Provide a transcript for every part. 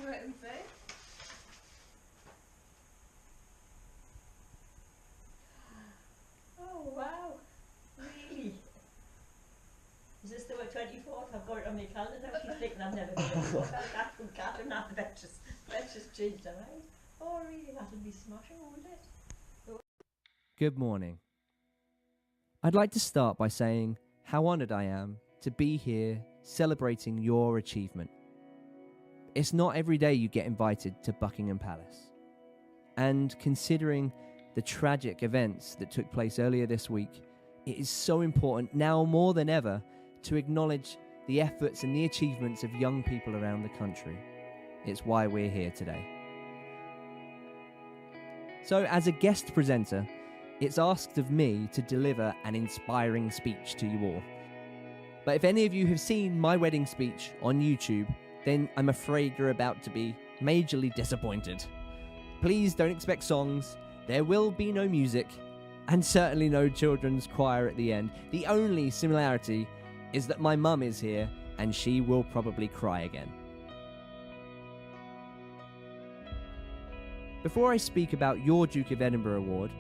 Wait and see. Oh wow, really? Is this the 24th? I've got it on my calendar. I keep thinking I'm never going to walk out that from Catherine now. Let's just change the mind. Oh really, that'll be smashing, won't it? Good morning. I'd like to start by saying how honoured I am to be here celebrating your achievement. It's not every day you get invited to Buckingham Palace. And considering the tragic events that took place earlier this week, it is so important now more than ever to acknowledge the efforts and the achievements of young people around the country. It's why we're here today. So as a guest presenter, it's asked of me to deliver an inspiring speech to you all. But if any of you have seen my wedding speech on YouTube, then I'm afraid you're about to be majorly disappointed. Please don't expect songs, there will be no music, and certainly no children's choir at the end. The only similarity is that my mum is here and she will probably cry again. Before I speak about your Duke of Edinburgh award,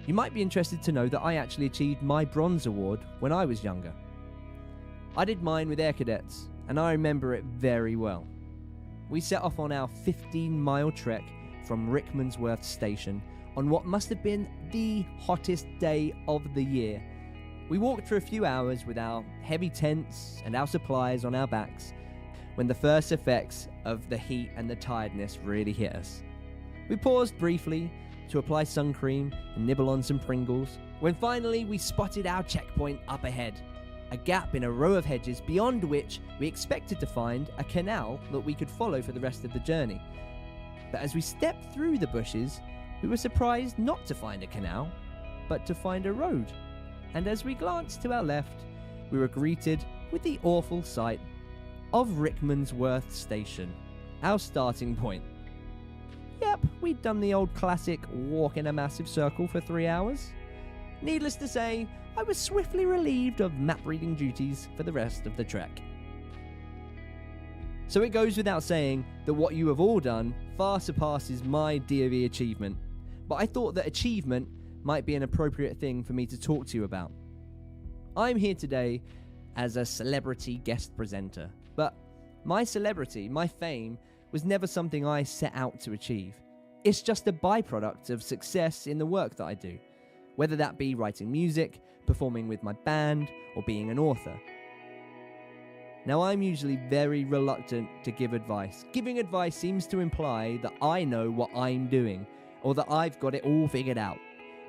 you might be interested to know that I actually achieved my bronze award when I was younger. I did mine with Air Cadets, and I remember it very well. We set off on our 15-mile trek from Rickmansworth Station on what must have been the hottest day of the year. We walked for a few hours with our heavy tents and our supplies on our backs when the first effects of the heat and the tiredness really hit us. We paused briefly to apply sun cream and nibble on some Pringles when finally we spotted our checkpoint up ahead, a gap in a row of hedges beyond which we expected to find a canal that we could follow for the rest of the journey. But as we stepped through the bushes, we were surprised not to find a canal, but to find a road. And as we glanced to our left, we were greeted with the awful sight of Rickmansworth Station, our starting point. Yep, we'd done the old classic walk in a massive circle for 3 hours. Needless to say, I was swiftly relieved of map-reading duties for the rest of the trek. So it goes without saying that what you have all done far surpasses my DOE achievement, but I thought that achievement might be an appropriate thing for me to talk to you about. I'm here today as a celebrity guest presenter, but my celebrity, my fame, was never something I set out to achieve. It's just a byproduct of success in the work that I do, whether that be writing music, performing with my band, or being an author. Now, I'm usually very reluctant to give advice. Giving advice seems to imply that I know what I'm doing, or that I've got it all figured out.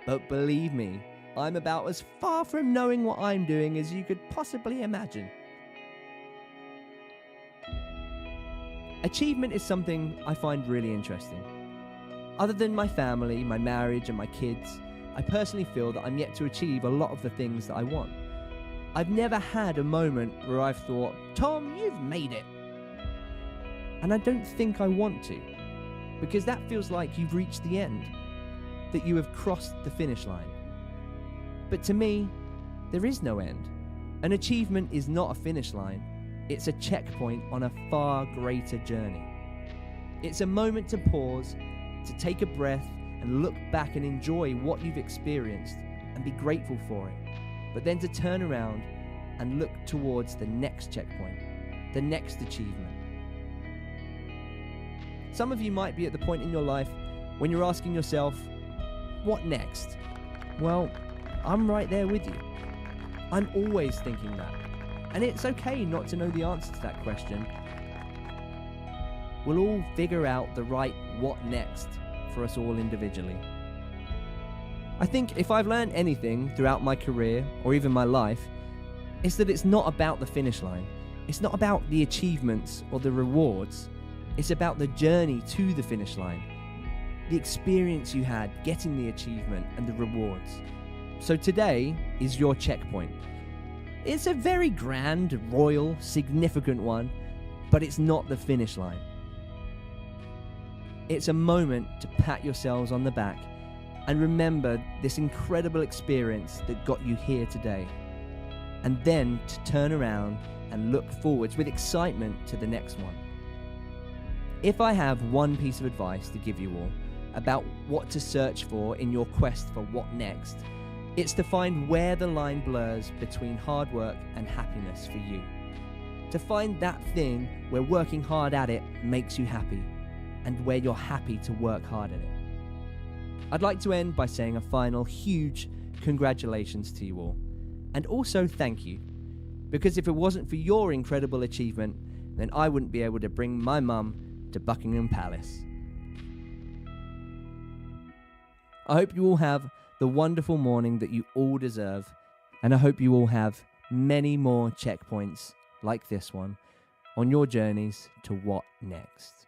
But believe me, I'm about as far from knowing what I'm doing as you could possibly imagine. Achievement is something I find really interesting. Other than my family, my marriage, and my kids, I personally feel that I'm yet to achieve a lot of the things that I want. I've never had a moment where I've thought, Tom, you've made it. And I don't think I want to, because that feels like you've reached the end, that you have crossed the finish line. But to me, there is no end. An achievement is not a finish line. It's a checkpoint on a far greater journey. It's a moment to pause, to take a breath and look back and enjoy what you've experienced and be grateful for it, but then to turn around and look towards the next checkpoint, the next achievement. Some of you might be at the point in your life when you're asking yourself, what next? Well, I'm right there with you. I'm always thinking that. And it's okay not to know the answer to that question. We'll all figure out the right what next for us all individually. I think if I've learned anything throughout my career, or even my life, it's that it's not about the finish line. It's not about the achievements or the rewards. It's about the journey to the finish line. The experience you had getting the achievement and the rewards. So today is your checkpoint. It's a very grand, royal, significant one, but it's not the finish line. It's a moment to pat yourselves on the back and remember this incredible experience that got you here today, and then to turn around and look forwards with excitement to the next one. If I have one piece of advice to give you all about what to search for in your quest for what next, it's to find where the line blurs between hard work and happiness for you. To find that thing where working hard at it makes you happy, and where you're happy to work hard at it. I'd like to end by saying a final huge congratulations to you all, and also thank you, because if it wasn't for your incredible achievement, then I wouldn't be able to bring my mum to Buckingham Palace. I hope you all have the wonderful morning that you all deserve, and I hope you all have many more checkpoints like this one on your journeys to what next.